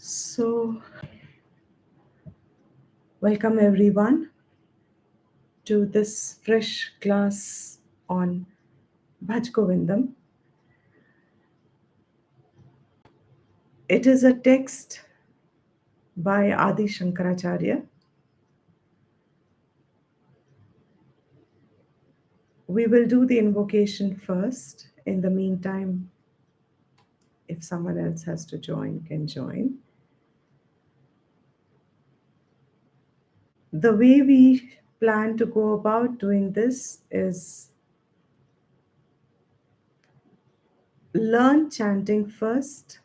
So, welcome everyone to this fresh class on Bhaja Govindam. It is a text by Adi Shankaracharya. We will do the invocation first. In the meantime, if someone else has to join, can join. The way we plan to go about doing this is learn chanting first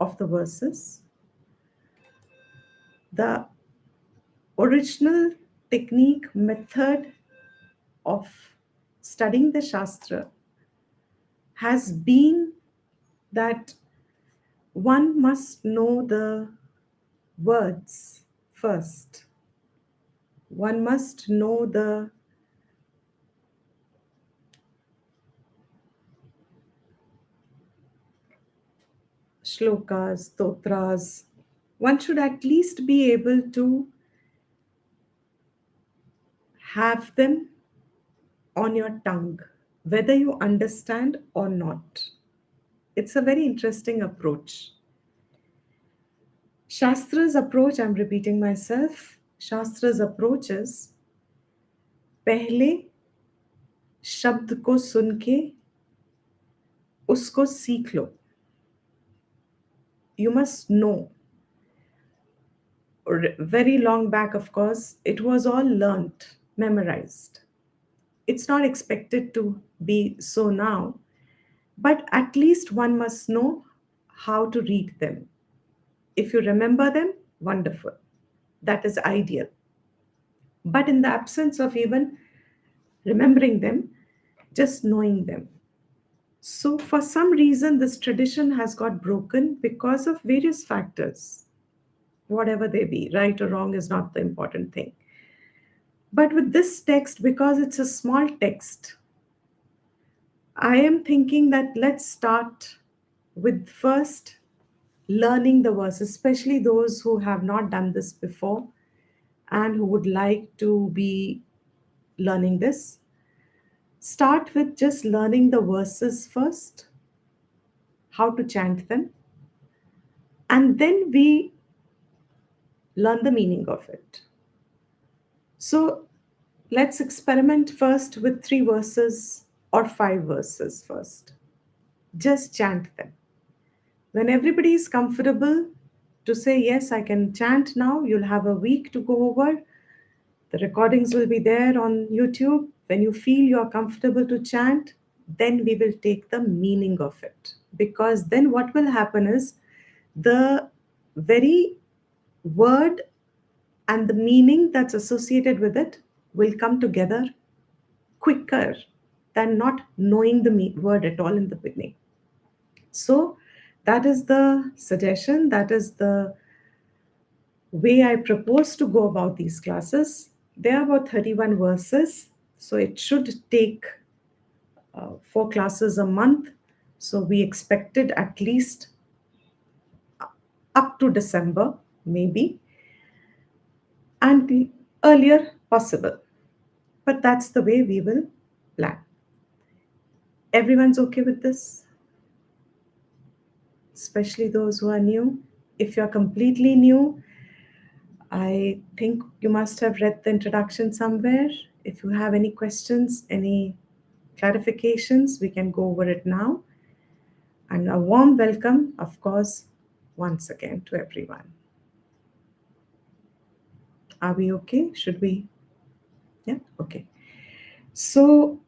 of the verses. The original technique method of studying the Shastra has been that one must know the words first. One must know the shlokas, stotras. One should at least be able to have them on your tongue, whether you understand or not. It's a very interesting approach. Shastra's approach, I'm repeating myself, Shastra's approach is पहले शब्द को सुन के उसको सीख लो. You must know. Very long back, of course, it was all learnt, memorized. It's not expected to be so now, but at least one must know how to read them. If you remember them, wonderful. That is ideal. But in the absence of even remembering them, just knowing them. So, for some reason, this tradition has got broken because of various factors, whatever they be. Right or wrong is not the important thing. But with this text, because it's a small text, I am thinking that let's start with first learning the verses, especially those who have not done this before and who would like to be learning this. Start with just learning the verses first, how to chant them, and then we learn the meaning of it. So let's experiment first with 3 verses or 5 verses first. Just chant them. When everybody is comfortable to say, yes, I can chant now, you'll have a week to go over. The recordings will be there on YouTube. When you feel you're comfortable to chant, then we will take the meaning of it. Because then what will happen is the very word and the meaning that's associated with it will come together quicker than not knowing the word at all in the beginning. So that is the suggestion, that is the way I propose to go about these classes. There are about 31 verses, so it should take 4 classes a month. So we expected at least up to December, maybe, and the earlier possible. But that's the way we will plan. Everyone's okay with this? Especially those who are new. If you're completely new, I think you must have read the introduction somewhere. If you have any questions, any clarifications, we can go over it now. And a warm welcome, of course, once again to everyone. Are we okay? Should we? Yeah, okay. So,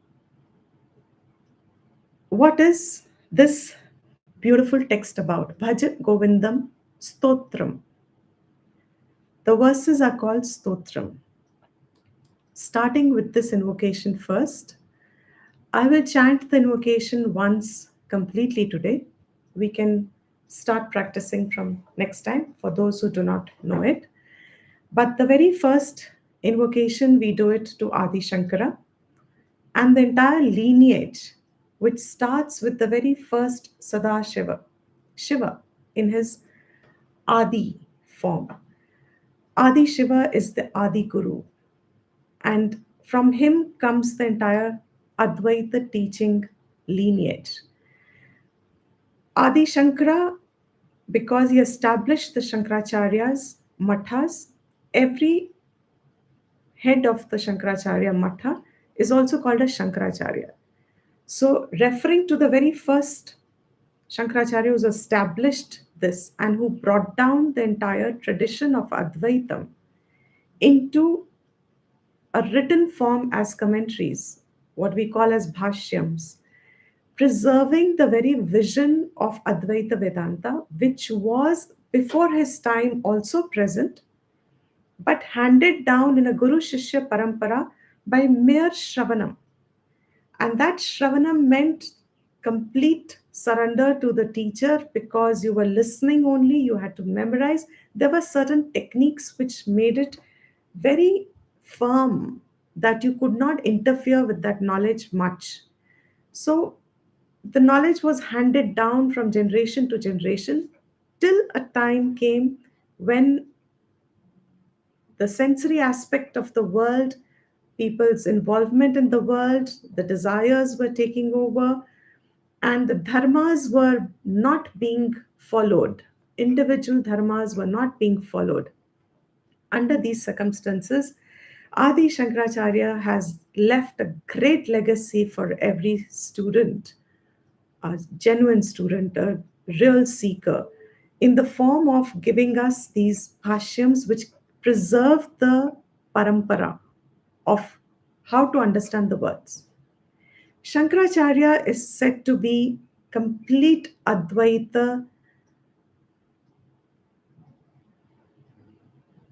what is this beautiful text about? Bhaja Govindam Stotram. The verses are called Stotram. Starting with this invocation first, I will chant the invocation once completely today. We can start practicing from next time for those who do not know it. But the very first invocation, we do it to Adi Shankara, and the entire lineage, which starts with the very first Sadashiva, Shiva, in his Adi form. Adi Shiva is the Adi Guru, and from him comes the entire Advaita teaching lineage. Adi Shankara, because he established the Shankaracharya's mathas, every head of the Shankaracharya matha is also called a Shankaracharya. So, referring to the very first Shankaracharya who established this and who brought down the entire tradition of Advaitam into a written form as commentaries, what we call as bhashyams, preserving the very vision of Advaita Vedanta, which was before his time also present, but handed down in a Guru Shishya Parampara by mere Shravanam. And that Shravanam meant complete surrender to the teacher because you were listening only, you had to memorize. There were certain techniques which made it very firm that you could not interfere with that knowledge much. So the knowledge was handed down from generation to generation till a time came when the sensory aspect of the world, people's involvement in the world, the desires were taking over, and the dharmas were not being followed. Individual dharmas were not being followed. Under these circumstances, Adi Shankaracharya has left a great legacy for every student, a genuine student, a real seeker, in the form of giving us these bhashyams which preserve the parampara of how to understand the words. Shankaracharya is said to be complete Advaita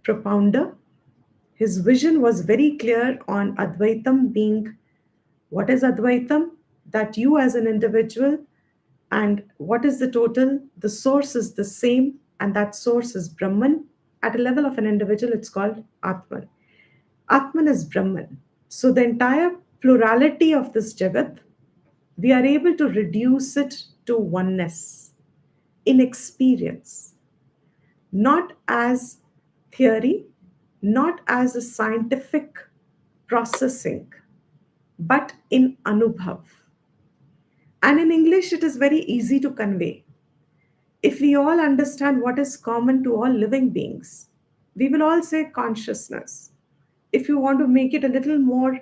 propounder. His vision was very clear on Advaitam being what is Advaitam? That you as an individual and what is the total? The source is the same, and that source is Brahman. At a level of an individual, it's called Atman. Atman is Brahman. So the entire plurality of this Jagat, we are able to reduce it to oneness in experience, not as theory, not as a scientific processing, but in anubhav. And in English, it is very easy to convey. If we all understand what is common to all living beings, we will all say consciousness. If you want to make it a little more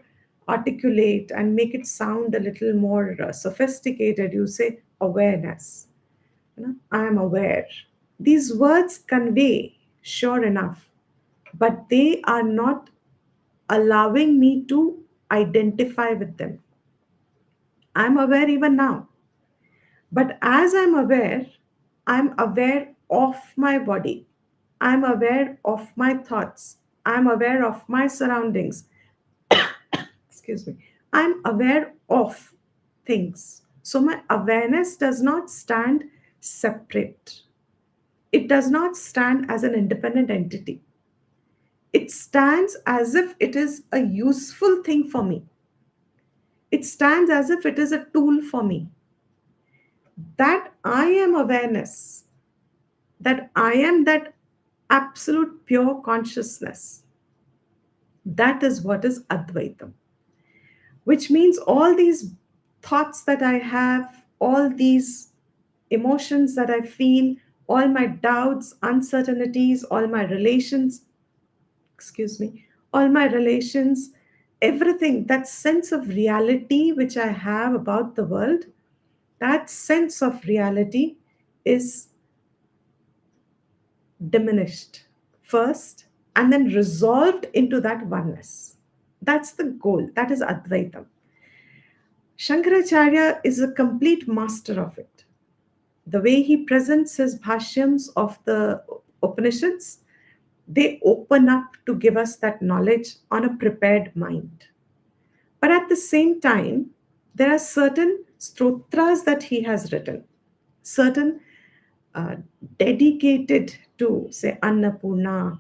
articulate and make it sound a little more sophisticated, you say awareness. I am aware. These words convey, sure enough, but they are not allowing me to identify with them. I'm aware even now. But as I'm aware of my body. I'm aware of my thoughts. I'm aware of my surroundings. Excuse me. I'm aware of things. So my awareness does not stand separate. It does not stand as an independent entity. It stands as if it is a useful thing for me. It stands as if it is a tool for me. That I am awareness, that I am that absolute pure consciousness. That is what is Advaitam, which means all these thoughts that I have, all these emotions that I feel, all my doubts, uncertainties, all my relations, excuse me, all my relations, everything, that sense of reality which I have about the world, that sense of reality is diminished first and then resolved into that oneness. That's the goal. That is Advaitam. Shankaracharya is a complete master of it. The way he presents his bhashyams of the Upanishads, they open up to give us that knowledge on a prepared mind. But at the same time, there are certain stotras that he has written, certain uh, dedicated to, say, Annapurna,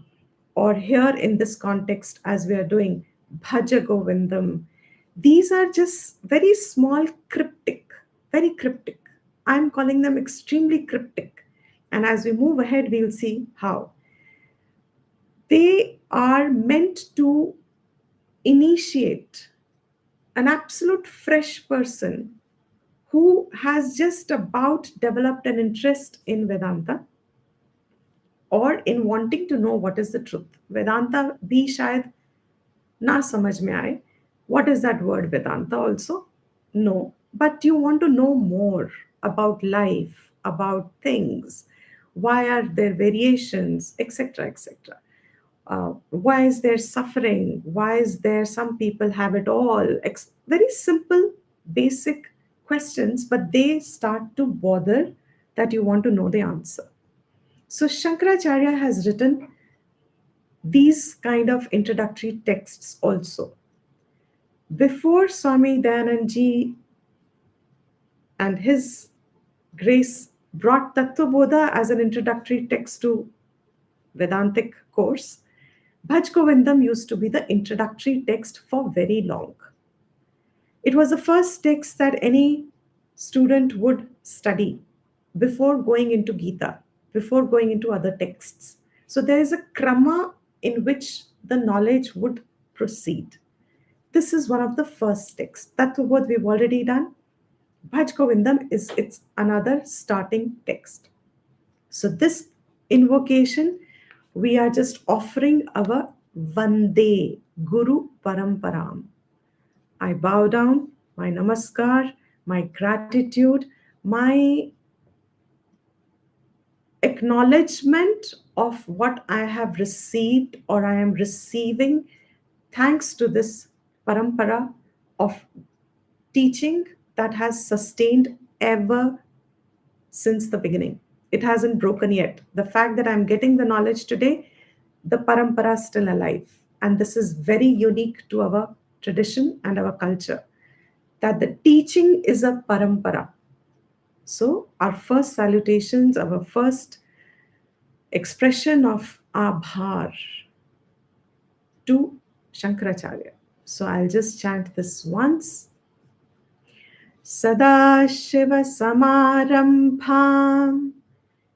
or here in this context, as we are doing Bhaja Govindam. These are just very small, cryptic, very cryptic. I'm calling them extremely cryptic. And as we move ahead, we'll see how they are meant to initiate an absolute fresh person who has just about developed an interest in Vedanta or in wanting to know what is the truth. Vedanta bhi shayad na samajh mein aaye. What is that word Vedanta also? No. But you want to know more about life, about things, why are there variations, etc., etc. Why is there suffering? Why is there some people have it all? Very simple, basic questions, but they start to bother that you want to know the answer. So Shankaracharya has written these kind of introductory texts also. Before Swami Dayanand ji and his grace brought Tattvabodha as an introductory text to Vedantic course, Bhaj Govindam used to be the introductory text for very long. It was the first text that any student would study before going into Gita, before going into other texts. So there is a krama in which the knowledge would proceed. This is one of the first texts. That's what we've already done. Bhaj Govindam is its another starting text. So this invocation, we are just offering our Vande Guru Paramparam. I bow down, my namaskar, my gratitude, my acknowledgement of what I have received or I am receiving thanks to this parampara of teaching that has sustained ever since the beginning. It hasn't broken yet. The fact that I'm getting the knowledge today, the parampara is still alive. And this is very unique to our tradition and our culture, that the teaching is a parampara. So, our first salutations, our first expression of abhar to Shankaracharya. So, I'll just chant this once. सदाशिवसमारम्भां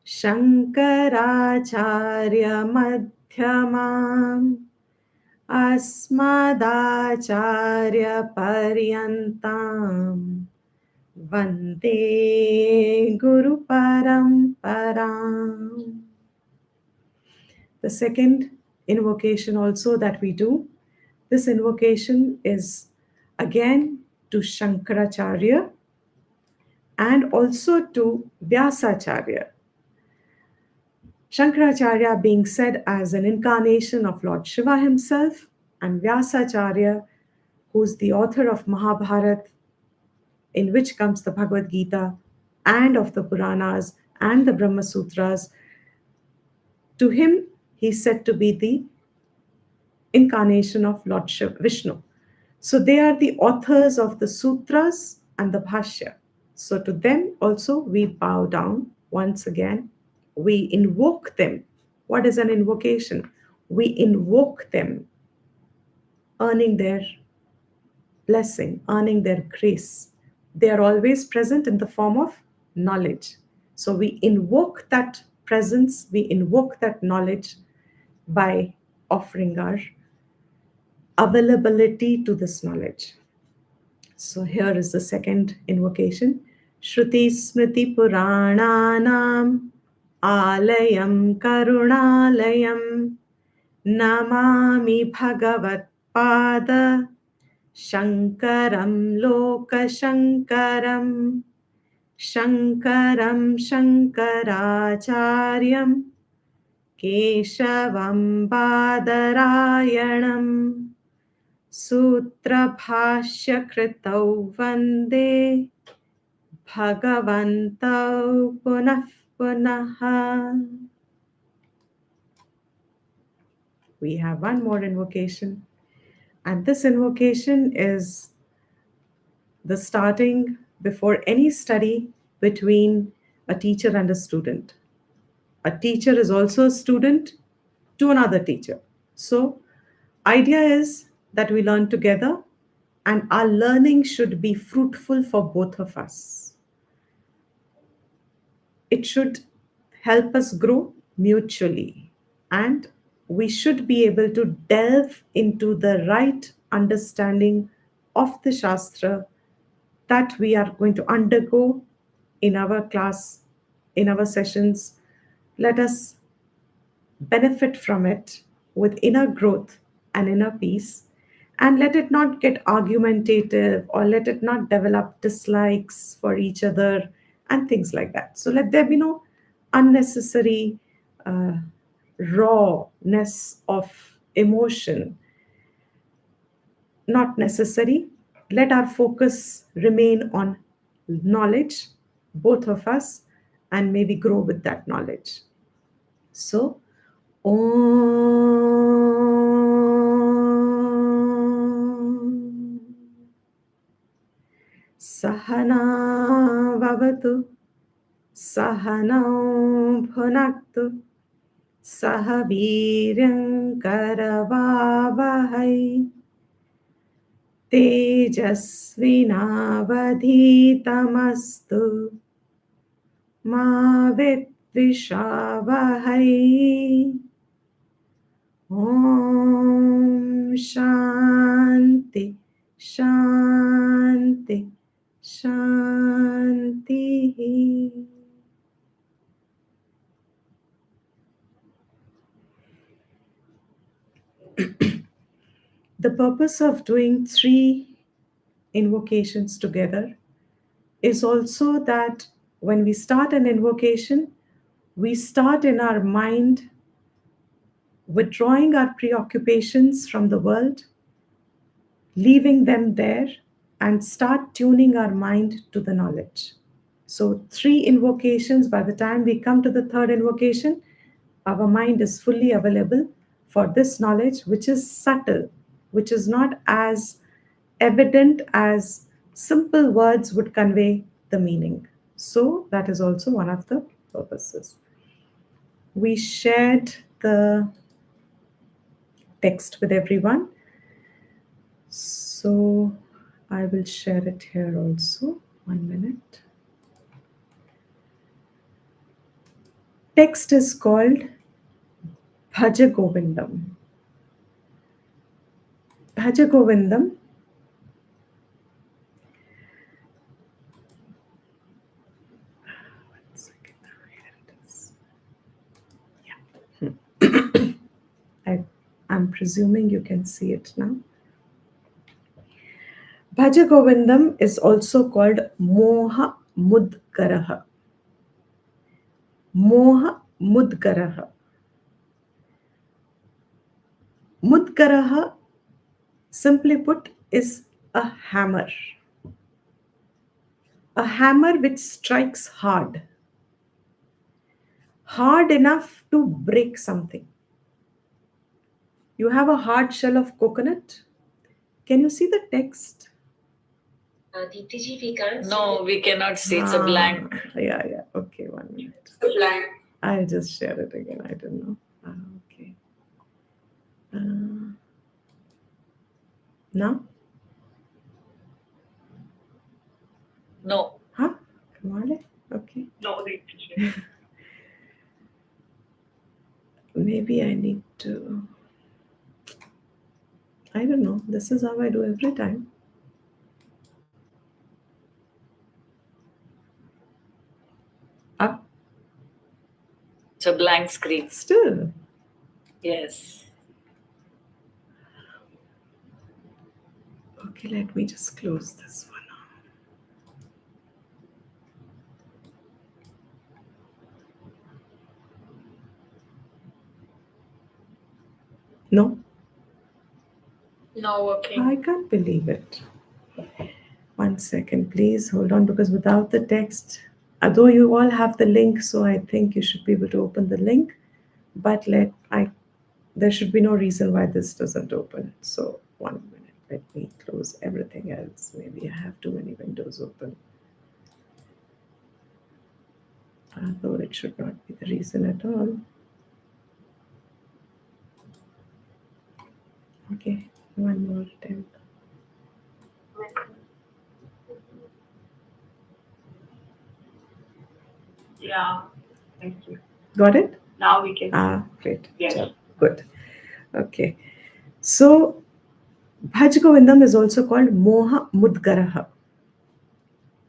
शङ्कराचार्यमध्यमाम् अस्मदाचार्यपर्यन्तां वन्दे गुरुपरम्पराम्. The second invocation also that we do, this invocation is again to Shankaracharya and also to Vyasacharya. Shankaracharya being said as an incarnation of Lord Shiva himself, and Vyasacharya, who's the author of Mahabharata, in which comes the Bhagavad Gita, and of the Puranas and the Brahma Sutras. To him, he's said to be the incarnation of Lord Shiva, Vishnu. So they are the authors of the sutras and the bhashya. So to them also we bow down once again. We invoke them. What is an invocation? We invoke them, earning their blessing, earning their grace. They are always present in the form of knowledge. So we invoke that presence, we invoke that knowledge by offering our availability to this knowledge. So here is the second invocation. Shruti Smriti Purananam Alayam Karunalayam Namami Bhagavat Pada Shankaram Loka Shankaram Shankaram Shankaracharyam Keshavam Badarayanam Sutrabhashyakritau Vande Bhagavantau Punah Punaha. We have one more invocation, and this invocation is the starting before any study between a teacher and a student. A teacher is also a student to another teacher. So, idea is that we learn together and our learning should be fruitful for both of us. It should help us grow mutually. And we should be able to delve into the right understanding of the Shastra that we are going to undergo in our class, in our sessions. Let us benefit from it with inner growth and inner peace, and let it not get argumentative or let it not develop dislikes for each other and things like that. So let there be no unnecessary uh, rawness of emotion, not necessary. Let our focus remain on knowledge, both of us, and maybe grow with that knowledge. So, Om Sahana Vavatu Sahanau Bhunaktu Sahaviryam Karavavahai Tejasvinavadhitamastu Ma Vidvishavahai. Om Shanti, Shanti, Shanti. The purpose of doing three invocations together is also that when we start an invocation, we start in our mind withdrawing our preoccupations from the world, leaving them there, and start tuning our mind to the knowledge. So, three invocations, by the time we come to the third invocation, our mind is fully available for this knowledge, which is subtle, which is not as evident as simple words would convey the meaning. So, that is also one of the purposes. We shared the text with everyone. So, I will share it here also. 1 minute. Text is called Bhaja Govindam. Bhaja Govindam I'm presuming you can see it now. Bhaja Govindam is also called Moha Mudgaraha. Moha Mudgaraha. Mudgaraha, simply put, is a hammer. A hammer which strikes hard. Hard enough to break something. You have a hard shell of coconut. Can you see the text? No, we cannot see. It's a blank. Yeah. Okay, 1 minute. It's a blank. I'll just share it again. I don't know. Okay. Now? No. Huh? Kamale? Okay. No. Maybe I need to. I don't know. This is how I do every time. Up. It's a blank screen. Still. Yes. Okay, let me just close this one. No? Not working. I can't believe it. 1 second, please. Hold on, because without the text, although you all have the link, so I think you should be able to open the link. But there should be no reason why this doesn't open. So 1 minute, let me close everything else. Maybe I have too many windows open. Although it should not be the reason at all. Okay, one more attempt. Yeah. Thank you. Got it? Now we can. Great. Yes. Chal, good. Okay. So, Bhaj Govindam is also called Moha Mudgaraha.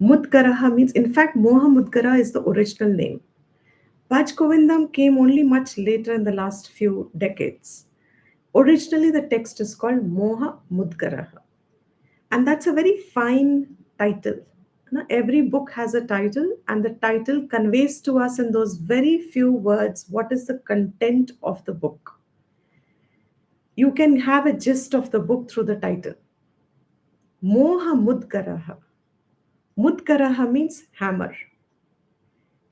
Mudgaraha means, in fact, Moha Mudgara is the original name. Bhaj Govindam came only much later in the last few decades. Originally, the text is called Moha Mudgaraha. And that's a very fine title. Every book has a title, and the title conveys to us in those very few words what is the content of the book. You can have a gist of the book through the title. Moha Mudgaraha. Mudgaraha means hammer.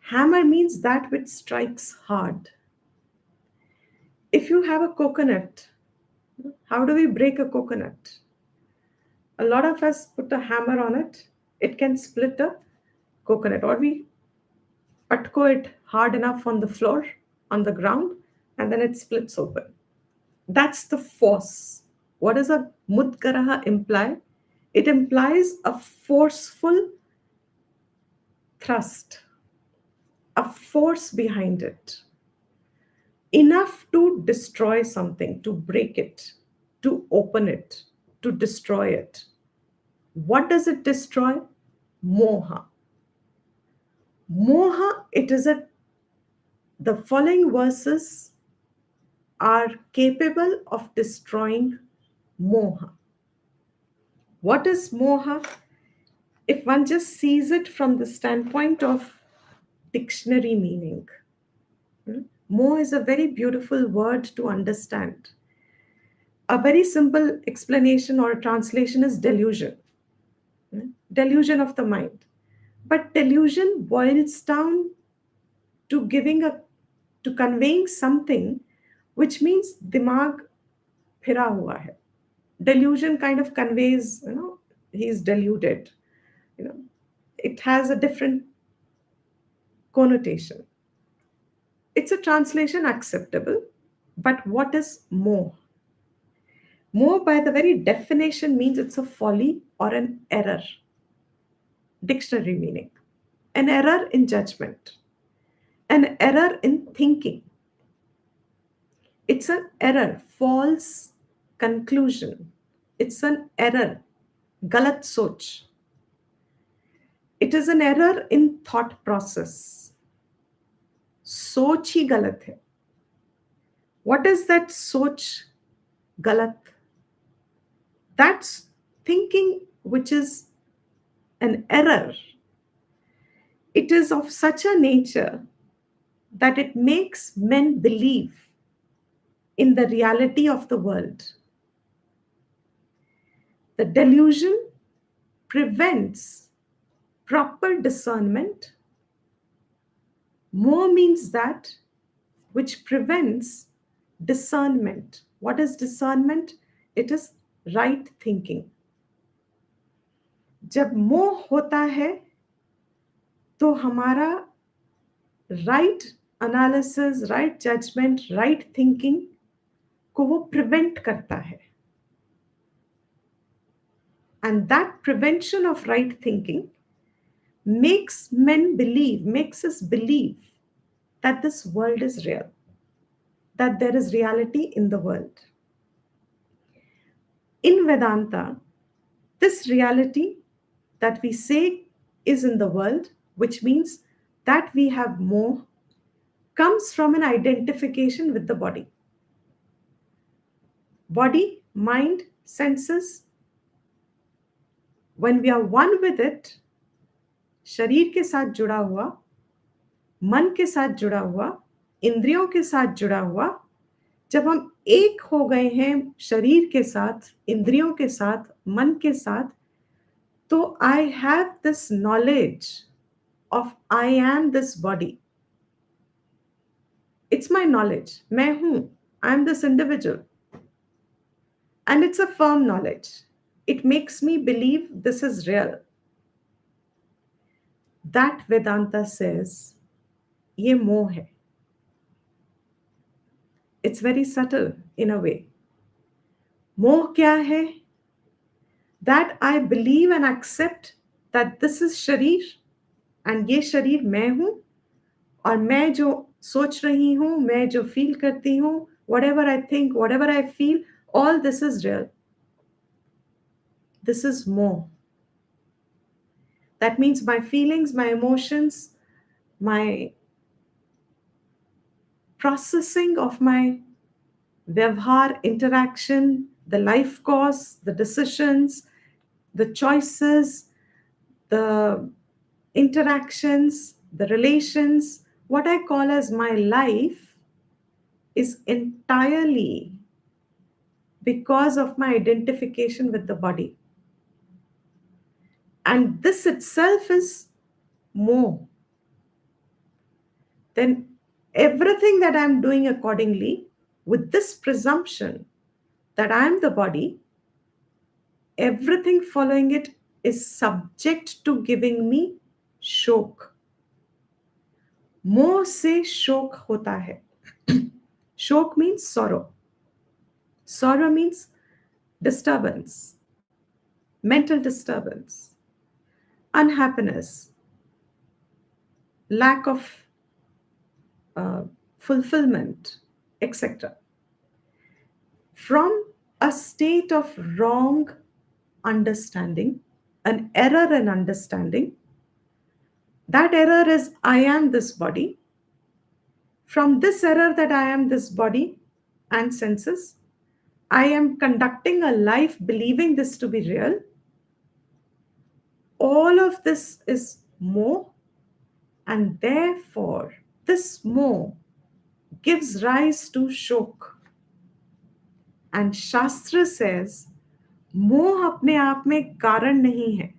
Hammer means that which strikes hard. If you have a coconut, how do we break a coconut? A lot of us put a hammer on it. It can split a coconut, or we patko it hard enough on the floor, on the ground, and then it splits open. That's the force. What does a mudgaraha imply? It implies a forceful thrust, a force behind it, enough to destroy something, to break it, to open it, to destroy it. What does it destroy? Moha. Moha, it is a, the following verses are capable of destroying moha. What is moha? If one just sees it from the standpoint of dictionary meaning, moha is a very beautiful word to understand. A very simple explanation or translation is delusion, delusion of the mind. But delusion boils down to giving a, to conveying something which means dimag फिरा हुआ है. Delusion kind of conveys, he's deluded. You know, it has a different connotation. It's a translation acceptable, but what is more? More, by the very definition, means it's a folly or an error. Dictionary meaning. An error in judgment, an error in thinking. It's an error, false conclusion. It's an error, galat soch. It is an error in thought process. सोच ही गलत है. What is that सोच गलत? That's thinking which is an error. It is of such a nature that it makes men believe in the reality of the world. The delusion prevents proper discernment. More means that which prevents discernment. What is discernment? It is right thinking. जब मोह होता है तो हमारा right analysis, right judgement, right thinking को वो prevent करता है. And that prevention of right thinking makes men believe, makes us believe that this world is real, that there is reality in the world. In Vedanta, this reality that we say is in the world, which means that we have more, comes from an identification with the body. Body, mind, senses, when we are one with it, शरीर के साथ जुड़ा हुआ, मन के साथ जुड़ा हुआ, इंद्रियों के साथ जुड़ा हुआ, जब हम एक हो गए हैं शरीर के साथ, इंद्रियों के साथ, मन के साथ, तो I have this knowledge of I am this body. It's my knowledge. मैं हूं. I am this individual. And it's a firm knowledge. It makes me believe this is real. That Vedanta says, ये मोह है. It's very subtle in a way. मोह क्या है? That I believe and accept that this is शरीर and ये शरीर मैं हूं, और मैं जो सोच रही हूँ, मैं जो फील करती हूँ, whatever I think, whatever I feel, all this is real. This is more. That means my feelings, my emotions, my processing of my vyavhar interaction, the life course, the decisions, the choices, the interactions, the relations, what I call as my life is entirely because of my identification with the body. And this itself is more. Then everything that I'm doing accordingly, with this presumption that I am the body, everything following it is subject to giving me शोक. मोह से शोक होता है. Shok means sorrow. Sorrow means disturbance, mental disturbance, unhappiness, lack of uh, fulfillment, etc. From a state of wrong understanding, an error in understanding, that error is I am this body. From this error that I am this body and senses, I am conducting a life believing this to be real. All of this is more, and therefore, this more gives rise to shok. And Shastra says, मोह अपने आप में कारण नहीं है.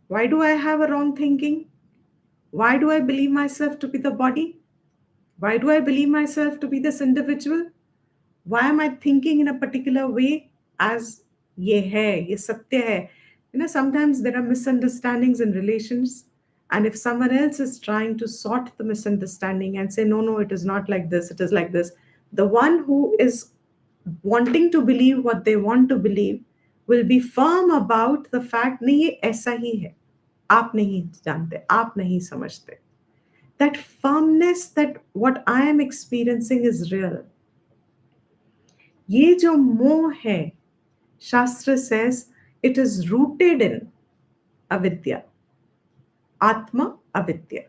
Why do I have a wrong thinking? Why do I believe myself to be the body? Why do I believe myself to be this individual? Why am I thinking in a particular way as ye hai, ye satya hai? Sometimes there are misunderstandings in relations. And if someone else is trying to sort the misunderstanding and say, no, no, it is not like this, it is like this, the one who is wanting to believe what they want to believe will be firm about the fact, nahi, ye aisa hi hai. आप नहीं जानते, आप नहीं समझते. That firmness that what I am experiencing is real. ये जो मोह है, शास्त्र says it is rooted in avidya, atma avidya.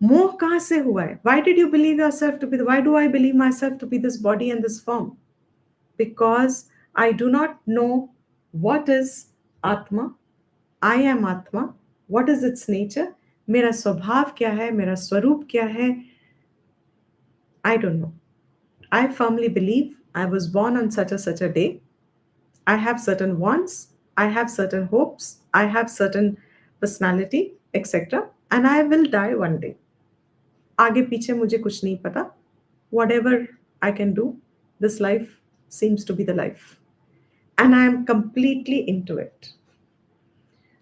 मोह कहाँ से हुआ है? Why did you believe yourself to be? Why do I believe myself to be this body and this form? Because I do not know what is atma. I am atma. What is its nature? मेरा स्वभाव क्या है? मेरा स्वरूप क्या है? I don't know. I firmly believe I was born on such a day. I have certain wants, I have certain hopes, I have certain personality, etc. And I will die one day. आगे पीछे मुझे कुछ नहीं पता. Whatever I can do, this life seems to be the life. And I am completely into it.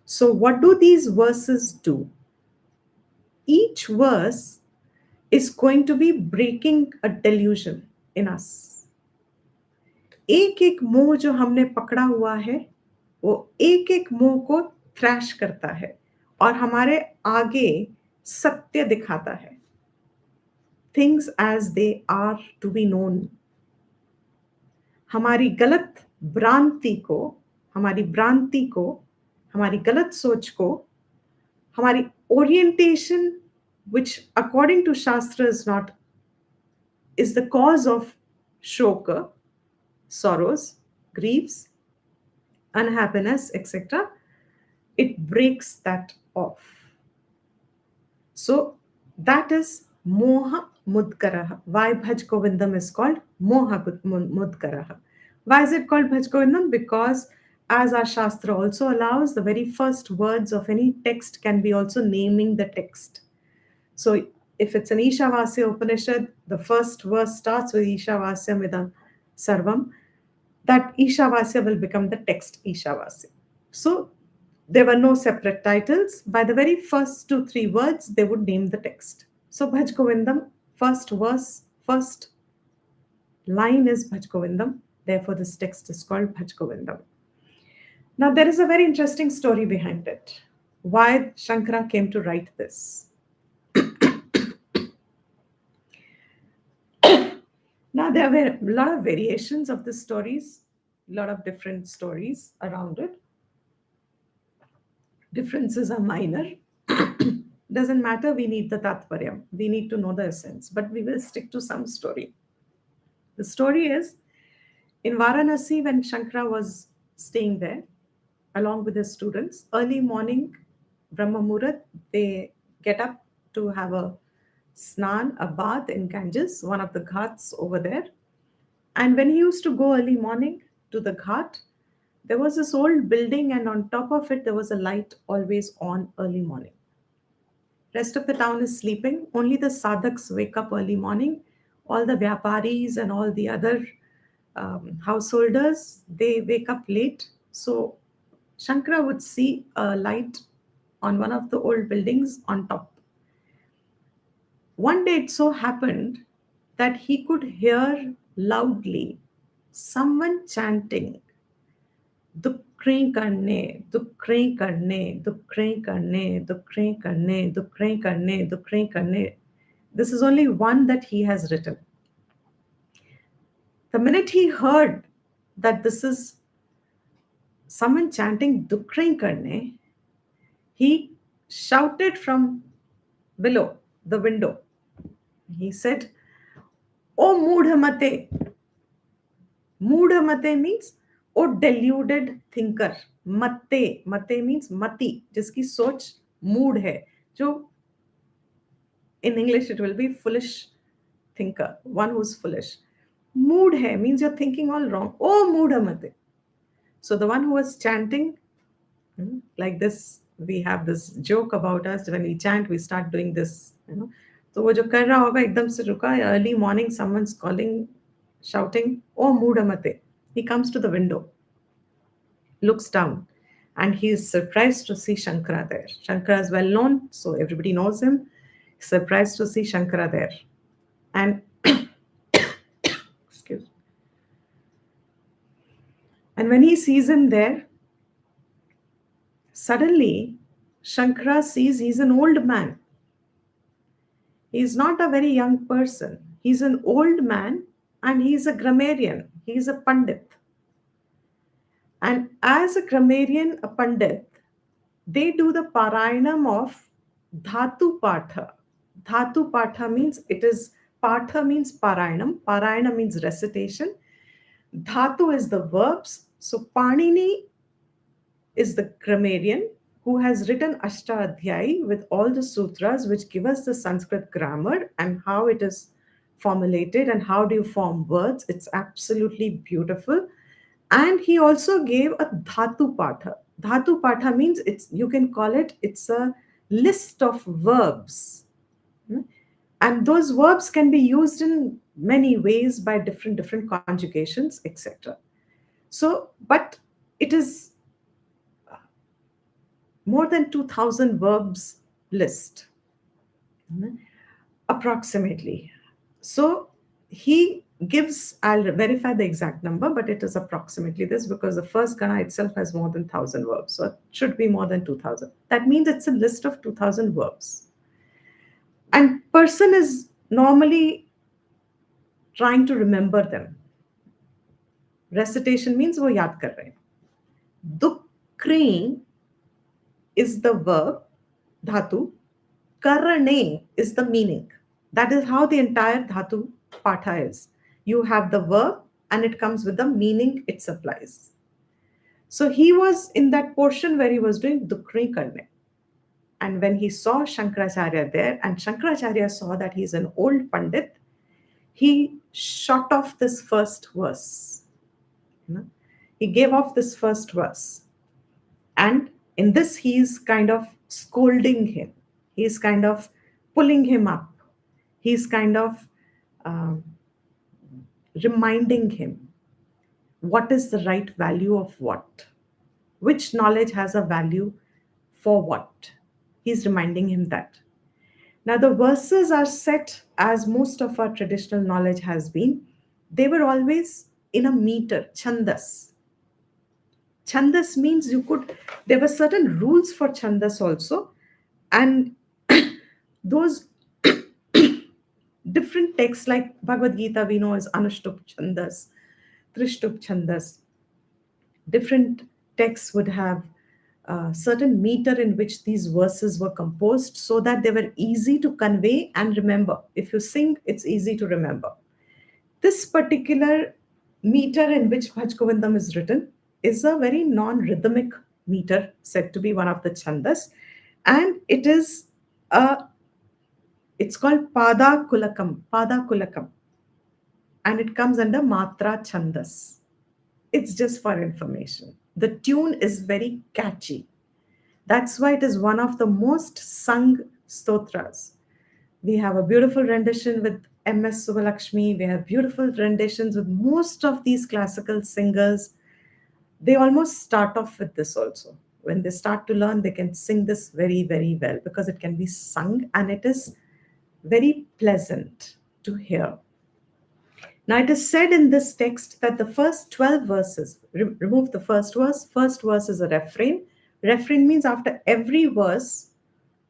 So, what do these verses do? Each verse is going to be breaking a delusion in us. एक एक मोह जो हमने पकड़ा हुआ है, वो एक एक मोह को थ्रैश करता है और हमारे आगे सत्य दिखाता है. Things as they are to be known. हमारी गलत भ्रांति को, हमारी भ्रांति को, हमारी गलत सोच को, हमारी orientation which according to Shastra is not, is the cause of shoka, sorrows, griefs, unhappiness, etc. It breaks that off. So that is moha mudkaraha. Why Bhaj Govindam is called moha mudkaraha. Why is it called Bhaj Govindam? Because as our Shastra also allows, the very first words of any text can be also naming the text. So if it's an Ishavasya Upanishad, the first verse starts with Ishavasya Midam Sarvam. That Ishavasya will become the text Ishavasya. So there were no separate titles. By the very first 2-3 words, they would name the text. So Bhaj Govindam, first verse, first line is Bhaj Govindam. Therefore, this text is called Bhaj Govindam. Now, there is a very interesting story behind it. Why Shankara came to write this. Now, there were a lot of variations of the stories, a lot of different stories around it. Differences are minor. Doesn't matter, we need the tatparyam. We need to know the essence, but we will stick to some story. The story is in Varanasi when Shankara was staying there along with his students, early morning, Brahma Muhurat, they get up to have a snan, a bath in Ganges, one of the ghats over there. And when he used to go early morning to the ghat, there was this old building, and on top of it, there was a light always on early morning. Rest of the town is sleeping. Only the sadhaks wake up early morning. All the vyaparis and all the other householders, they wake up late. So Shankara would see a light on one of the old buildings on top. One day it so happened that he could hear loudly someone chanting, Dukre karne, Dukre karne, Dukre karne, Dukre karne, Dukre karne, Dukre karne. This is only one that he has written. The minute he heard that this is someone chanting Dukre karne, he shouted from below the window. He said, "O Mudhamate." Mudhamate means, "O deluded thinker." Mate, mate means mati, जिसकी सोच mood है, जो in English it will be foolish thinker, one who's foolish. Mood hai means you're thinking all wrong. Oh, moodhamate. So the one who was chanting, like this, we have this joke about us when we chant, we start doing this, you know. तो वो जो कर रहा होगा एकदम से रुका, early morning someone's calling, shouting, "Oh, moodhamate." He comes to the window, looks down, and he is surprised to see Shankara there. Shankara is well known, so everybody knows him. Surprised to see Shankara there. And excuse me. And when he sees him there, suddenly Shankara sees he's an old man. He's not a very young person. He's an old man and he's a grammarian. He's a pandit. And as a grammarian, a pandit, they do the parayanam of dhatu patha. Dhatu patha means it is, patha means parayanam. Parayana means recitation. Dhatu is the verbs. So Panini is the grammarian who has written Ashtadhyayi with all the sutras which give us the Sanskrit grammar and how it is formulated and how do you form words. It's absolutely beautiful. And he also gave a dhatu patha. Dhatu patha means, it's, you can call it, it's a list of verbs. And those verbs can be used in many ways by different conjugations, etc. So, but it is more than 2000 verbs list, approximately. So he gives, I'll verify the exact number, but it is approximately this because the first Gana itself has more than 1000 verbs. So it should be more than 2000. That means it's a list of 2000 verbs. And person is normally trying to remember them. Recitation means wo yaad kar rahe hain. Dukri is the verb, dhatu. Karane is the meaning. That is how the entire dhatu patha is. You have the verb and it comes with the meaning it supplies. So he was in that portion where he was doing Dukri Karne. And when he saw Shankaracharya there, and Shankaracharya saw that he's an old Pandit, he shot off this first verse. He gave off this first verse. And in this, he's kind of scolding him. He's kind of pulling him up. He's kind of um, reminding him what is the right value of what, which knowledge has a value for what. He's reminding him that. Now, the verses are set as most of our traditional knowledge has been. They were always in a meter, chandas. Chandas means you could, there were certain rules for chandas also, and those different texts like Bhagavad Gita, we know is Anushtup Chandas, Trishtup Chandas. Different texts would have a certain meter in which these verses were composed so that they were easy to convey and remember. If you sing, it's easy to remember. This particular meter in which Bhaj Govindam is written is a very non rhythmic meter, said to be one of the chandas, and a it's called Pada Kulakam, and it comes under Matra Chandas. It's just for information. The tune is very catchy. That's why it is one of the most sung stotras. We have a beautiful rendition with M.S. Subalakshmi. We have beautiful renditions with most of these classical singers. They almost start off with this also. When they start to learn, they can sing this very, very well because it can be sung and it is very pleasant to hear. Now, it is said in this text that the first 12 verses, remove the first verse is a refrain. Refrain means after every verse,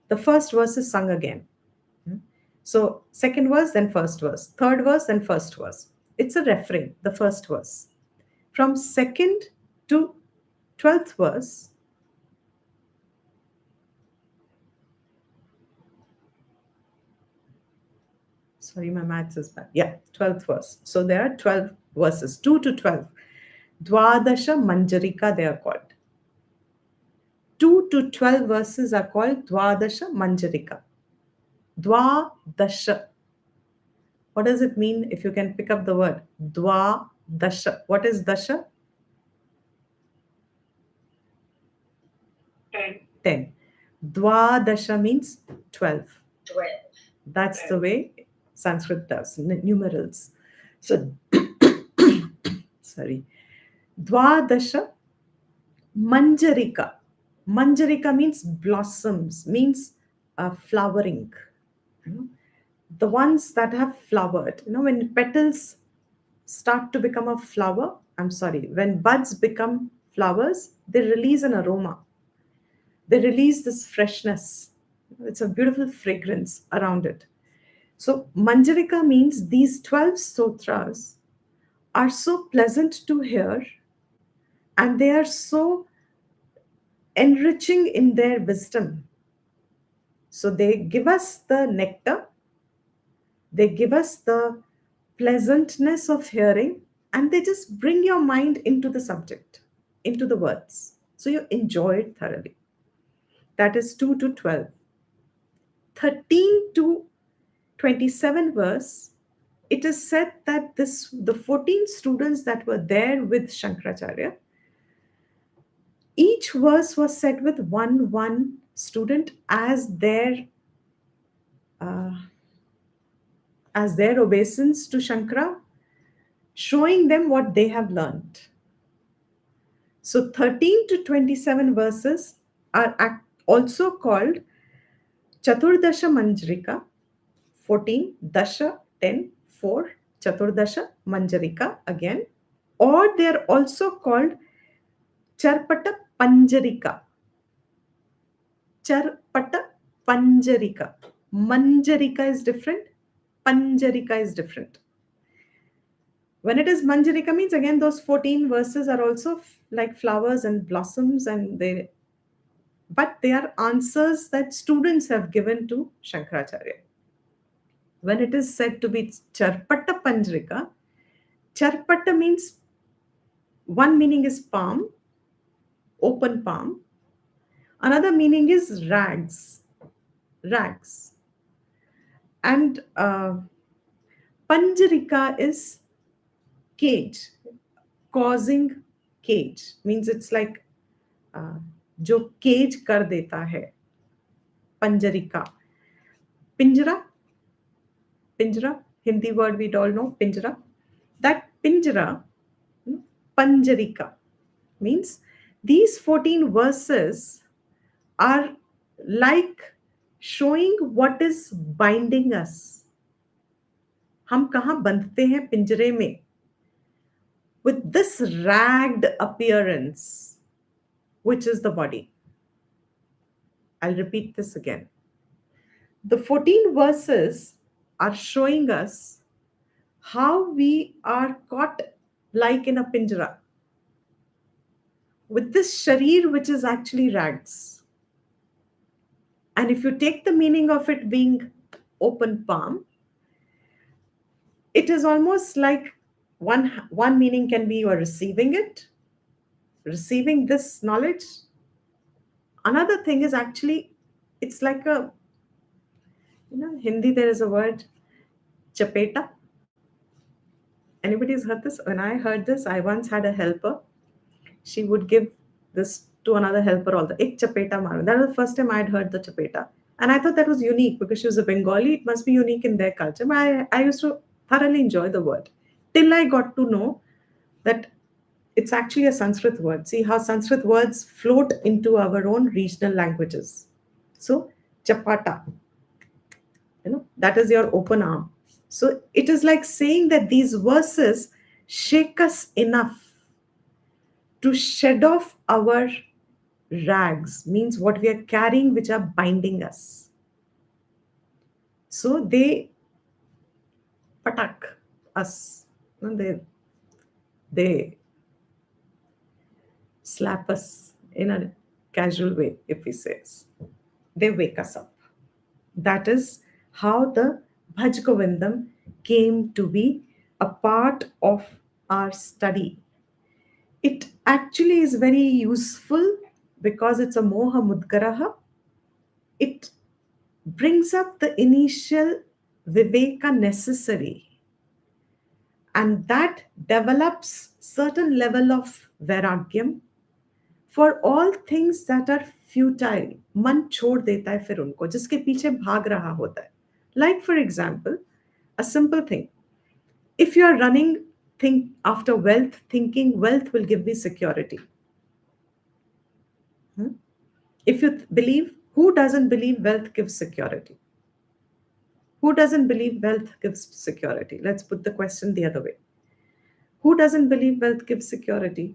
the first verse is sung again. So, second verse, then first verse, third verse, then first verse. It's a refrain, the first verse. From second to 12th verse, sorry, my maths is bad. Yeah, 12th verse. So, there are 12 verses, 2 to 12. Dwadasha Manjarika, they are called. 2 to 12 verses are called Dwadasha Manjarika. Dwadasha. What does it mean if you can pick up the word? Dwadasha. What is dasha? 10. 10. Dwadasha means 12. 12. That's the way Sanskrit does, numerals. So, sorry. Dwadasha Manjarika. Manjarika means blossoms, means flowering. You know, the ones that have flowered. When petals start to become a flower, I'm sorry, when buds become flowers, they release an aroma. They release this freshness. It's a beautiful fragrance around it. So, Manjarika means these 12 sutras are so pleasant to hear and they are so enriching in their wisdom. So, they give us the nectar, they give us the pleasantness of hearing, and they just bring your mind into the subject, into the words. So, you enjoy it thoroughly. That is 2 to 12. 13 to 27 verse, it is said that the 14 students that were there with Shankaracharya, each verse was said with one student uh, as their obeisance to Shankara, showing them what they have learned. So 13 to 27 verses are also called Chaturdasha Manjarika. 14, Dasha, 10, 4, Chaturdasha Manjarika again. Or they are also called Charpata Panjarika. Charpata Panjarika. Manjarika is different. Panjarika is different. When it is Manjarika means again those 14 verses are also like flowers and blossoms, but they are answers that students have given to Shankaracharya. When it is said to be Charpata Panjarika, Charpata means one meaning is palm, open palm. Another meaning is rags. And Panjarika is cage, causing cage. Means it's like जो cage कर देता है, पंजरिका. पिंजरा, पिंजरा, Hindi word we all know, pinjara. That pinjara, panjarika, means these 14 verses are like showing what is binding us. हम कहाँ बंधते हैं पिंजरे में, with this ragged appearance, which is the body. I'll repeat this again. The 14 verses are showing us how we are caught like in a pinjara with this sharir, which is actually rags. And if you take the meaning of it being open palm, it is almost like one meaning can be you are receiving it, receiving this knowledge. Another thing is actually it's like a, in Hindi there is a word chapeta. Anybody's heard this? When I heard this, I once had a helper. She would give this to another helper all the ek chapeta maru. That was the first time I had heard the chapeta. And I thought that was unique because she was a Bengali. It must be unique in their culture. But I used to thoroughly enjoy the word. Till I got to know that it's actually a Sanskrit word. See how Sanskrit words float into our own regional languages. So, chapata, that is your open arm. So, it is like saying that these verses shake us enough to shed off our rags, means what we are carrying, which are binding us. So, they patak us. They slap us in a casual way, if he says. They wake us up. That is how the Bhaj Govindam came to be a part of our study. It actually is very useful because it's a Moha Mudgaraha. It brings up the initial Viveka necessary, and that develops certain level of Vairagyam for all things that are futile. मन छोड़ देता है फिर उनको जिसके पीछे भाग रहा होता है. Like for example, a simple thing. If you are running think after wealth, thinking wealth will give me security. Hmm? If you believe, who doesn't believe wealth gives security? Who doesn't believe wealth gives security? Let's put the question the other way. Who doesn't believe wealth gives security?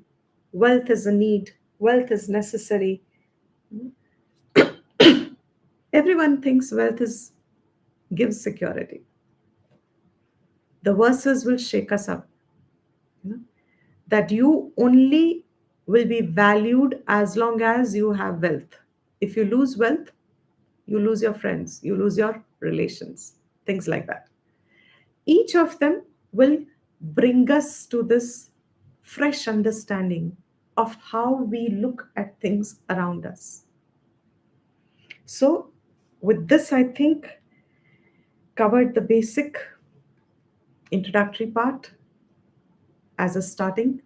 Wealth is a need, wealth is necessary. Everyone thinks wealth gives security. The verses will shake us up. That you only will be valued as long as you have wealth. If you lose wealth, you lose your friends, you lose your relations, things like that. Each of them will bring us to this fresh understanding of how we look at things around us. So, with this, I think covered the basic introductory part as a starting.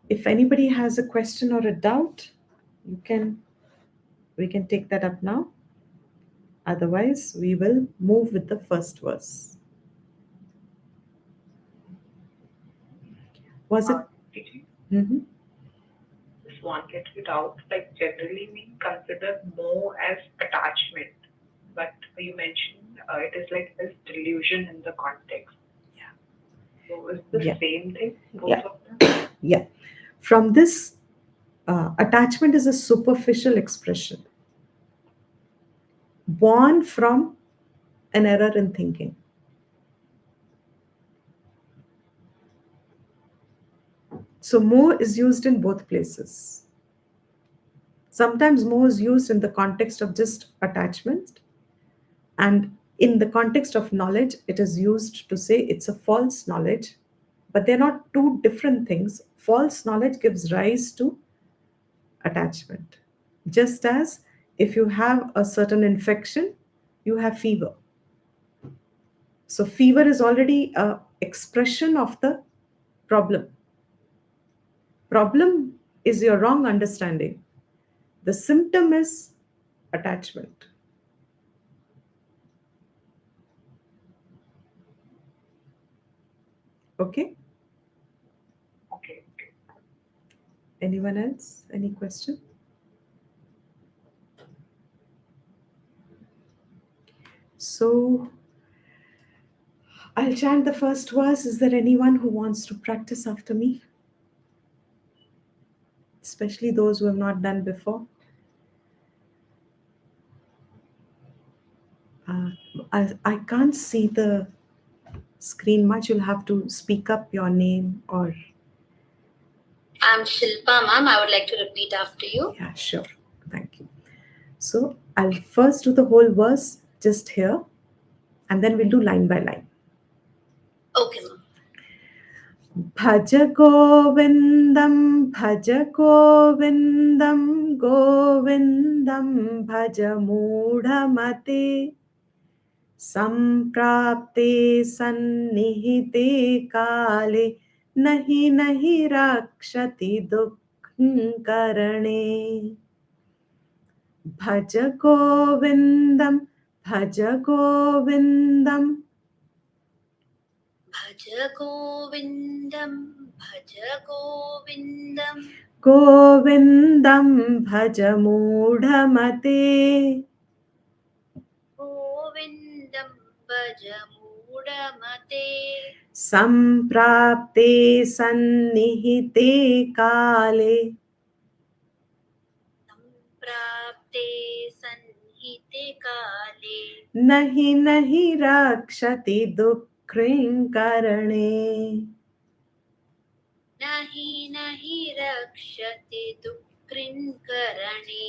If anybody has a question or a doubt, we can take that up now. Otherwise, we will move with the first verse. Was it? Teaching, Mhm. just wanted it out. Like generally, we consider more as attachment, but you mentioned it is like this delusion in the context. Yeah. So is the Yeah. same thing both Yeah. of them? Yeah. From this, attachment is a superficial expression born from an error in thinking. So, more is used in both places. Sometimes more is used in the context of just attachment, and in the context of knowledge, it is used to say it's a false knowledge, but they're not two different things. False knowledge gives rise to attachment. Just as if you have a certain infection, you have fever. So, fever is already a expression of the problem. Problem is your wrong understanding. The symptom is attachment. Okay? Okay. Anyone else? Any question? So, I'll chant the first verse. Is there anyone who wants to practice after me? Especially those who have not done before. I can't see the screen much. You'll have to speak up your name or. I'm Shilpa, ma'am. I would like to repeat after you. Yeah, sure. Thank you. So I'll first do the whole verse just here, and then we'll do line by line. Okay, ma'am. Bhaja Govindam, Bhaja Govindam, Govindam, Bhaja Mudhamate, Samprapte Sannihite Kale, Nahi Nahi Rakshati Dukkarane. Bhaja Govindam, Bhaja Govindam, Bhaja Govindam, Bhaja Govindam, Govindam Bhaja Mudhamate, Govindam, Bhaja Mudamate, Samprapte Sannihite Kale, Samprapte Sanhite Kale, Nahi Nahi Rakshati Dukrinkarane. Nahi Nahi Rakshate Dukrinkarane.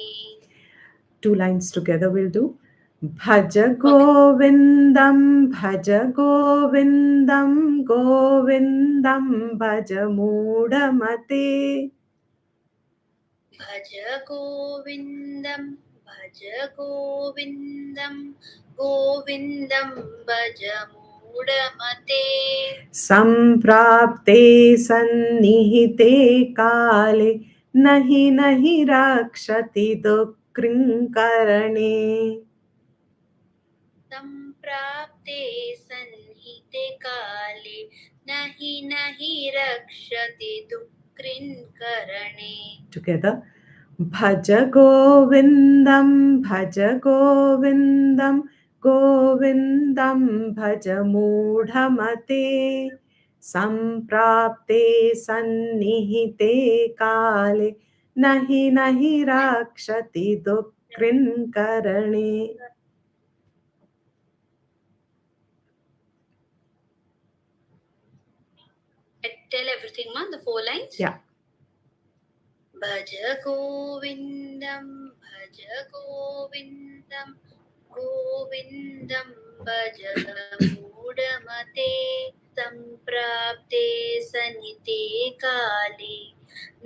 Two lines together we'll do. Bhaja Govindam, Bhaja Govindam, Govindam Bhaja Mudhamate. Bhaja Govindam, Bhaja Govindam, Govindam Bhaja Mudamate, Samprapte Sannihite Kale, Nahi Nahi Rakshati Dukrinkarane. Samprapte Sanhite Kale, Nahi Nahi Rakshate Dukrinkarane. Together. Bhaja Govindam, Bhaja Govindam, Govindam Bhaja Mudhamate, Samprapte Sannihite Kale, Nahi Nahi Rakshati Dukrinkarane. Tell everything, man, the 4 lines. Yeah. Bhaja Govindam, Bhaja Govindam, Govindam Bhaja Mudamate, Samprapte Sanite Kale,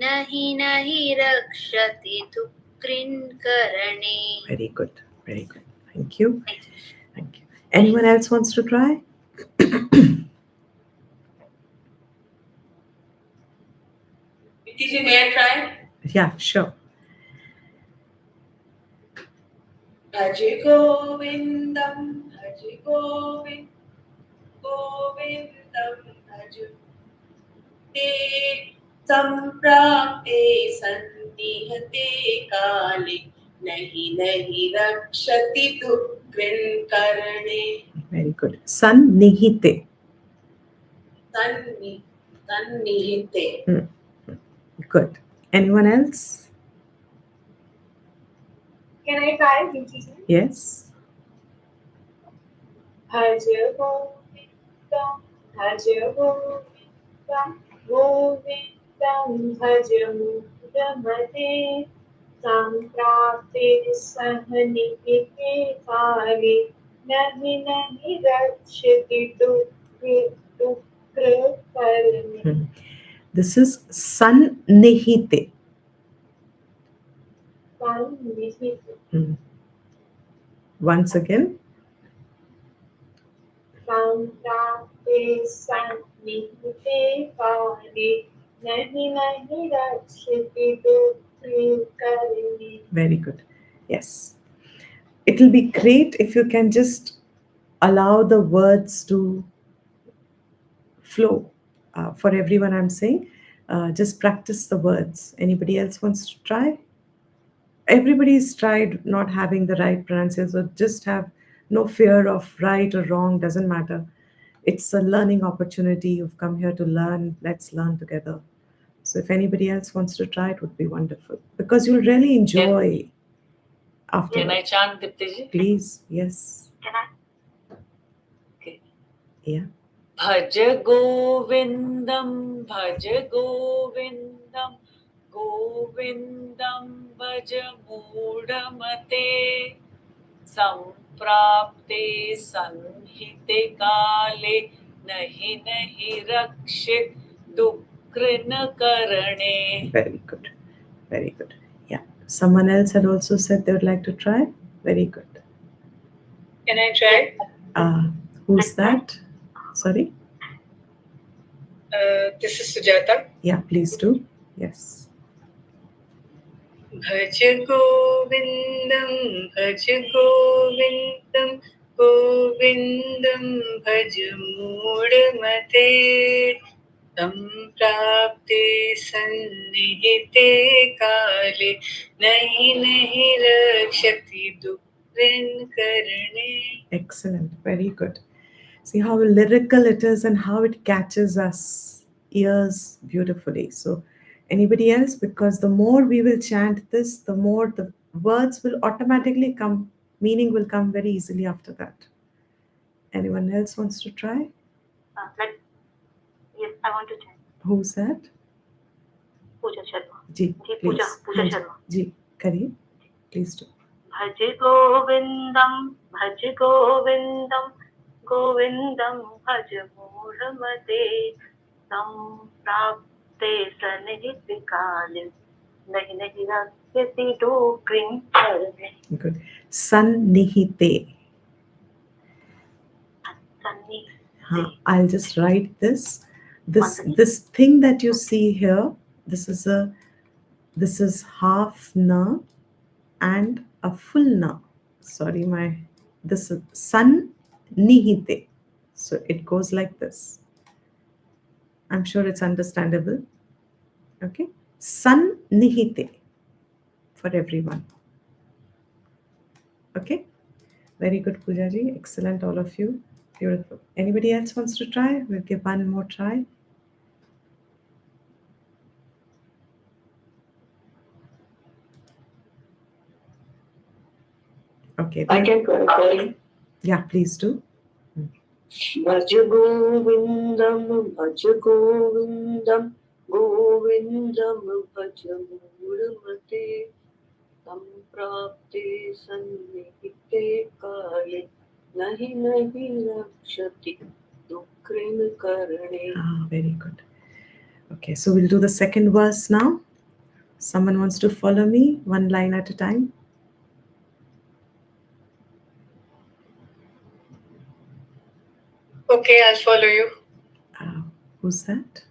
Nahi Nahi Rakshati Dukrinkarane. Very good. Very good. Thank you. Thank you. Anyone else wants to try? Tiji, may I try? Yeah, sure. Bhaja Govindam, Bhaja Govindam, Govindam Bhaja Te Samprapte Sannihate Kale, Nahi Nahi Rakshati Dukrinkarane. Very good. Sannihite. Sannihite. Good. Anyone else? Can I try? Vinci? Yes. Bhaja Govindam, Bhaja Govindam, Govindam Bhaja Mudamate, Samprapte Sahanihite Kale, Nahi Nahi Rakshati Dukkarane. This is Sannihite. Sannihite. Once again. Samprapte Sannihite Kale, Nahi Nahi Rakshati Dukkarane. Very good. Yes. It will be great if you can just allow the words to flow. For everyone, I'm saying, just practice the words. Anybody else wants to try? Everybody's tried not having the right pronunciation, so just have no fear of right or wrong, doesn't matter. It's a learning opportunity. You've come here to learn. Let's learn together. So if anybody else wants to try, it would be wonderful because you'll really enjoy afterwards. Can I chant, Diptiji? Please, yes. Can I? Yeah. भज गोविन्दं भज गोविन्दं गोविन्दं भज मूढमते सम्प्राप्ते सन्निहिते काले नहि नहि रक्षित दुःकृन करणे. Very good. Very good. Yeah. Someone else had also said they would like to try. Very good. Can I try? Who's that? Sorry? This is Sujata. Yeah, please do. Yes. Bhaj Govindam, Bhaj Govindam, Govindam Bhaj Moodmate, Samprapte Sannihite Kale, Nahi Nahi Rakshati Dukrin Karne. Excellent. Very good. See how lyrical it is and how it catches us ears beautifully. So, anybody else? Because the more we will chant this, the more the words will automatically come, meaning will come very easily after that. Anyone else wants to try? Yes, I want to chant. Who's that? Pooja Sharma. Ji, Pooja please. Sharma. Ji, Kariye. Please do. भज गोविन्दं भज गोविन्दं गोविन्दं भज मूढमते सम्प्राप्ते सन्निहिते काले नहि नहि रक्षति दुःकृं करणे. Good. Sannihite. I'll just write this. This thing that you see here, this is half na and a full na. Sorry, this is san nihite. So it goes like this. I'm sure it's understandable. Okay. San nihite for everyone. Okay. Very good, Poojaji. Excellent, all of you. Beautiful. Anybody else wants to try? We'll give one more try. Okay. I can try. Yeah, please do. Bhaja Govindam, Bhaja Govindam, Govindam Bhaja Moodmate, Samprapte Sannihite Kale, Nahi Nahi Rakshati Dukrin Karne. Very good. Okay, so we'll do the second verse now. Someone wants to follow me one line at a time? Okay, I'll follow you. Who's that?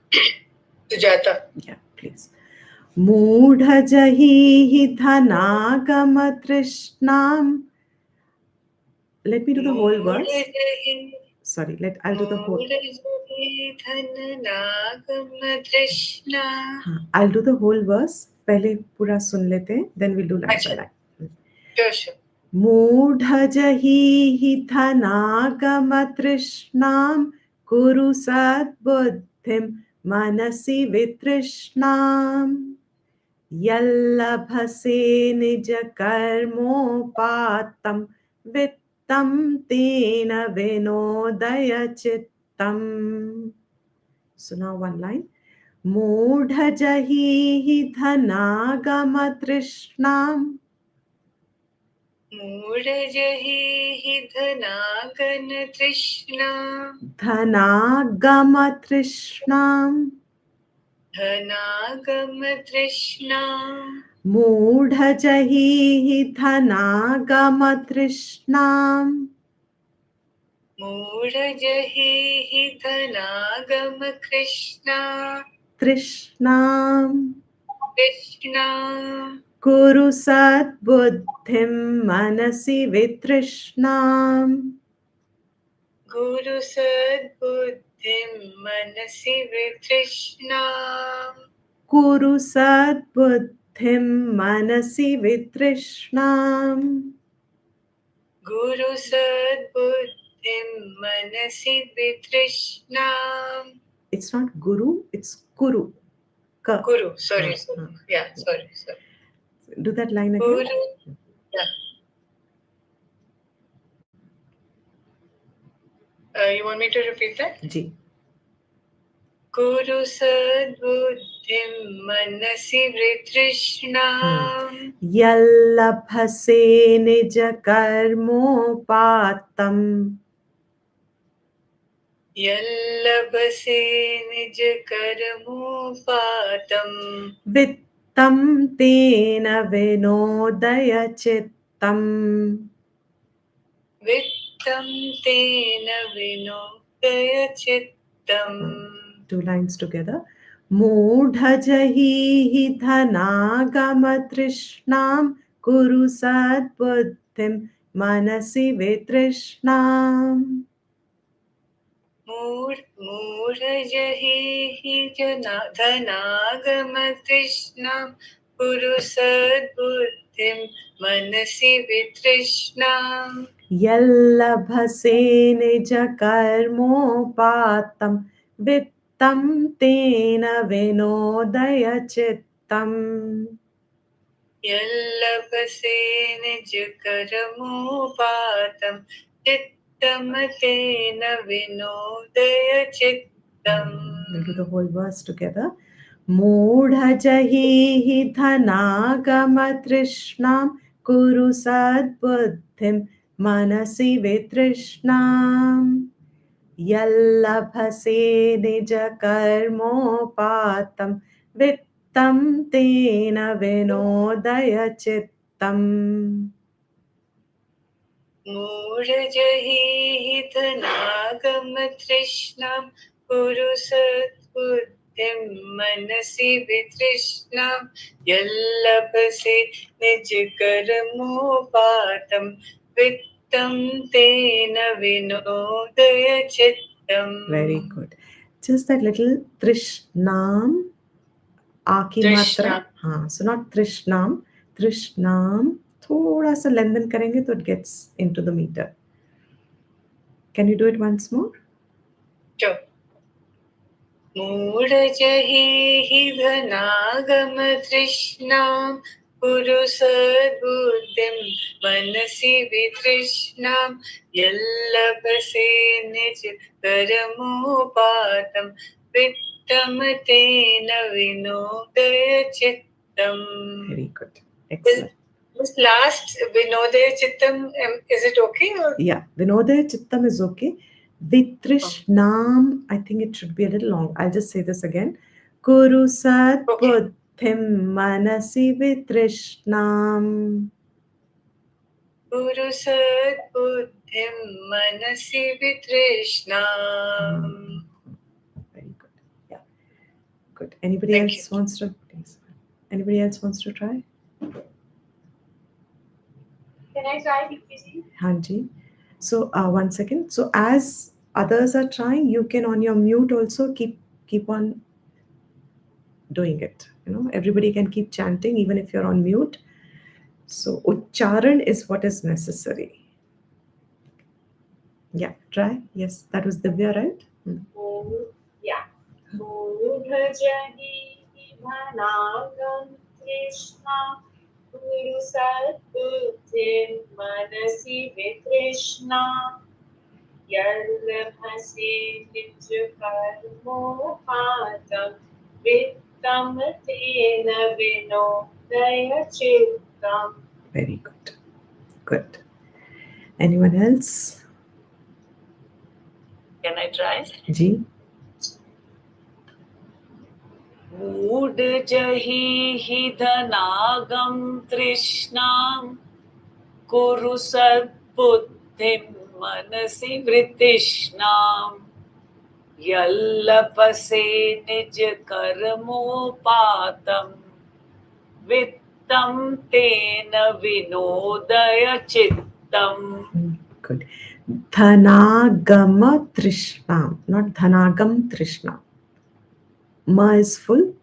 Sujata. Yeah, please. Moodhajahi dhanagama trishnam. Let me do the whole verse. Sorry, I'll do the whole. I'll do the whole verse. पहले पूरा सुन लेते हैं, then we'll do line by line. Sure. मूढजहि धनागमतृष्णां कुरु सद्बुद्धिं मनसि वितृष्णाम् यल्लभसे निजकर्मोपात्तं वित्तं तेन विनोदय चित्तम्. So now one line. मूढजहि धनागमतृष्णां मूढजहि धनागन तृष्णा धनागम तृष्णां धनागम तृष्णा मूढजहि धनागम तृष्णां मूढजहि धनागम कृष्णा तृष्णां कृष्णा कुरु सद्बुद्धिं मनसि वितृष्णाम् गुरु सद्बुद्धिं मनसि वितृष्णाम् कुरु सद्बुद्धिं मनसि वितृष्णाम् गुरु सद्बुद्धिं मनसि वितृष्णाम्. It's not guru, it's kuru. Guru, sorry. Yeah, sorry. Do that line again. Guru, yeah. You want me to repeat that? Ji. Kuru sadbuddhim manasi vritrishna Yallabhase nija karmopatam yallabhase nij karmupatam vittam tena vinodaya chittam. vittam tena vinodaya chittam. 2 lines together. Moodhajahi dhanagamatrishnam kuru sadbuddhim manasi vitrishnam. Mūrajahi dhanagamatrishnam kuru sadbuddhim manasi vitrishnam Yallabhase nija karmopatam vittam tena vinodaya chittam. yallabhase nij karamupatam chittam tena vinodaya chittam. We'll do the whole verse together. Moodhajahi dhanagamatrishnam kuru sadbuddhim manasi vitrishnam. Yallabhase nija karmopatam vittam tena vinodaya chittam. Mūrajahi dhanagamatrishnam kuru sadbuddhim manasi vitrishnam yallabhase nij karamupatam vittam tena vinodaya chittam. Very good. Just that little trishnam. आकी मात्रा हाँ so not तृष्णाम थोड़ा सा लेंदन करेंगे तो it gets into the meter can you do it once more Sure. मूढजहि धनागमतृष्णां कुरु सद्बुद्धिं मनसि वितृष्णां यल्लभसे निज करमुपातं वित्तं तेन विनोदय चित्तम्. Very good excellent This last Vinodaya Chittam, is it okay? Or? Yeah, Vinodaya Chittam is okay. Vitrishnam, I think it should be a little long. I'll just say this again. Kuru Sat Buddhim Manasi Vitrishnam. Guru Sadbuddhim Manasi Vitrishnam. Very good. Yeah. Good. Anybody Thank else you. wants to please? Anybody else wants to try? Can I try, PPC? Hanji. So one second. So as others are trying, you can on your mute also keep on doing it. You know, everybody can keep chanting even if you're on mute. So Ucharan is what is necessary. Yeah, try. Yes, that was Divya, right? Yeah. Moodhajahi dhanagam Krishna Guru Sadbuddhim Manasi Vitrishna Yallabhase nij karmopatam vittam tena vinodaya chittam. Very good. Good. Anyone else? Can I try? Ji? मूढजहि धनागं तृष्णां कुरु सद्बुद्धिं मनसि वृतिष्णां यल्लपसे निजकर्मोपातं वित्तं तेन विनोदय चित्तम्. Good. Dhanagama Trishnam, not Dhanagam Trishnam. Ma is full.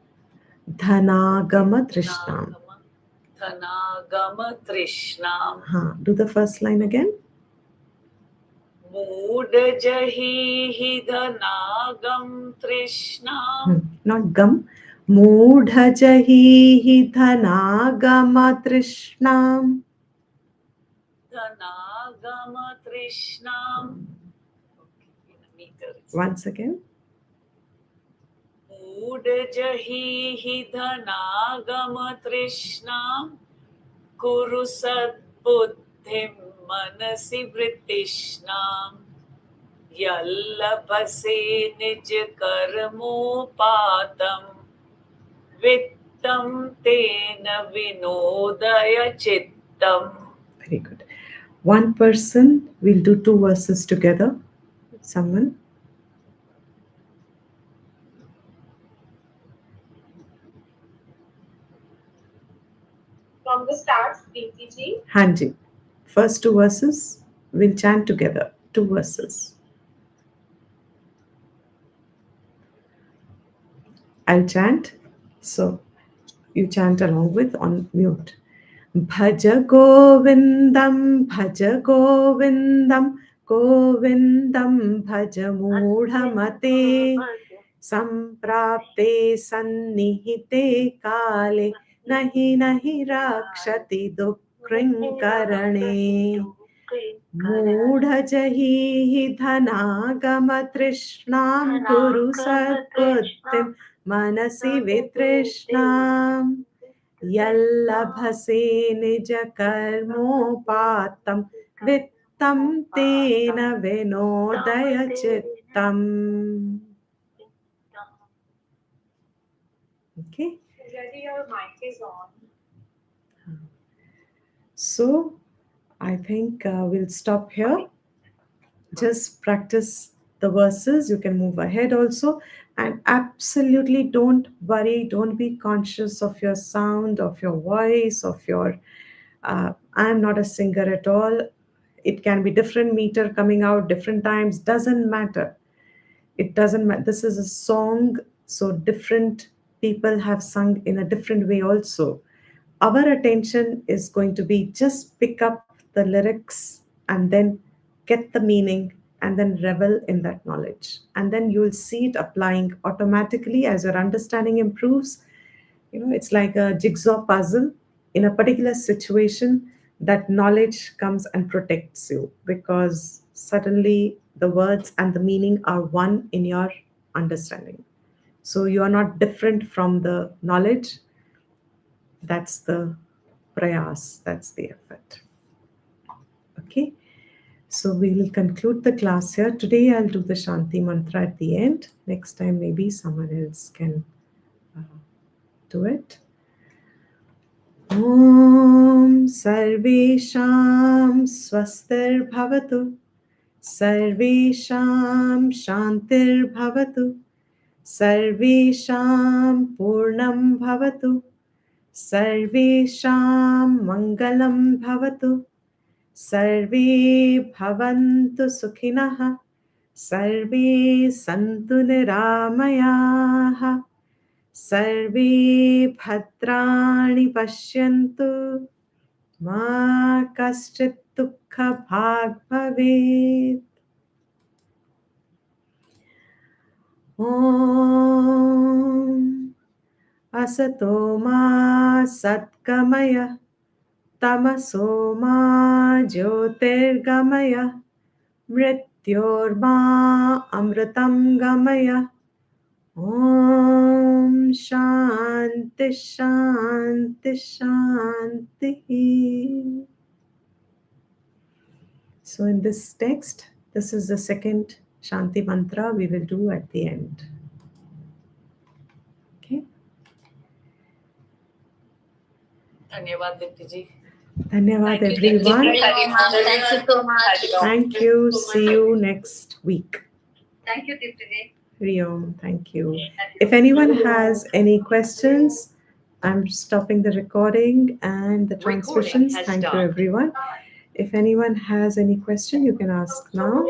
Dhanagama Trishnam. Dhanagama Trishnam. Do the first line again. Moodhajahi dhanagam Trishnam. Not gam. Moodhajahi dhanagama Trishnam. Dhanagama Trishnam. meter. Once again. Mood जहि धनागम तृष्णां कुरु सद्बुद्धिं मनसि वृत्तिष्णां यल्लभसे निज कर्मोपातं वित्तं तेन विनोदय चित्तम्. Very good. One person will do two verses together. Someone? From the start, Preeti ji. Hanji. First two verses, we'll chant together. Two verses. I'll chant. So you chant along with on mute. Bhaja Govindam, Bhaja Govindam, Govindam Bhaja Mudhamate, Samprapte Sannihite Kale, Nahi Nahi Rakshati Dukring Karane. Mudhajahi Dhanagama Trishnam Guru Satputim Manasi Vitrishnam Yallabhase Nija Karmopatam Vittam Tena Vinodaya Chittam. Okay. Already your mic is on. So I think we'll stop here. Just practice the verses. You can move ahead also. And absolutely don't worry. Don't be conscious of your sound, of your voice, of your. I'm not a singer at all. It can be different meter coming out different times. Doesn't matter. It doesn't matter. This is a song, so different people have sung in a different way also. Our attention is going to be just pick up the lyrics and then get the meaning and then revel in that knowledge, and then you'll see it applying automatically as your understanding improves. It's like a jigsaw puzzle. In a particular situation, that knowledge comes and protects you because suddenly the words and the meaning are one in your understanding. So you are not different from the knowledge. That's the prayas, that's the effort. Okay, so we will conclude the class here. Today I'll do the Shanti mantra at the end. Next time maybe someone else can do it. Om Sarvesham Swastir Bhavatu, Sarvesham Shantir Bhavatu, Sarvesham Purnam Bhavatu, Sarvesham Mangalam Bhavatu, Sarve Bhavantu Sukhinah, Sarve Santu Niramayaha, Sarve Bhadrani Pashyantu, Ma Kaschit Dukha Bhag Bhavet. Om Asato Ma Satkamaya, Tamaso Ma Jyotirgamaya, Mrityorma Amritam Gamaya. Om Shanti Shanti Shanti. So in this text, this is the second Shanti mantra we will do at the end. Okay. धन्यवाद दीप्ति जी. Dhanyavad Thank you, everyone. Thank you so much. Thank you. See you next week. Thank you, Tiffany. Hari Om. Thank you. If anyone has any questions, I'm stopping the recording and the transmissions. Thank you, everyone. If anyone has any question, you can ask now.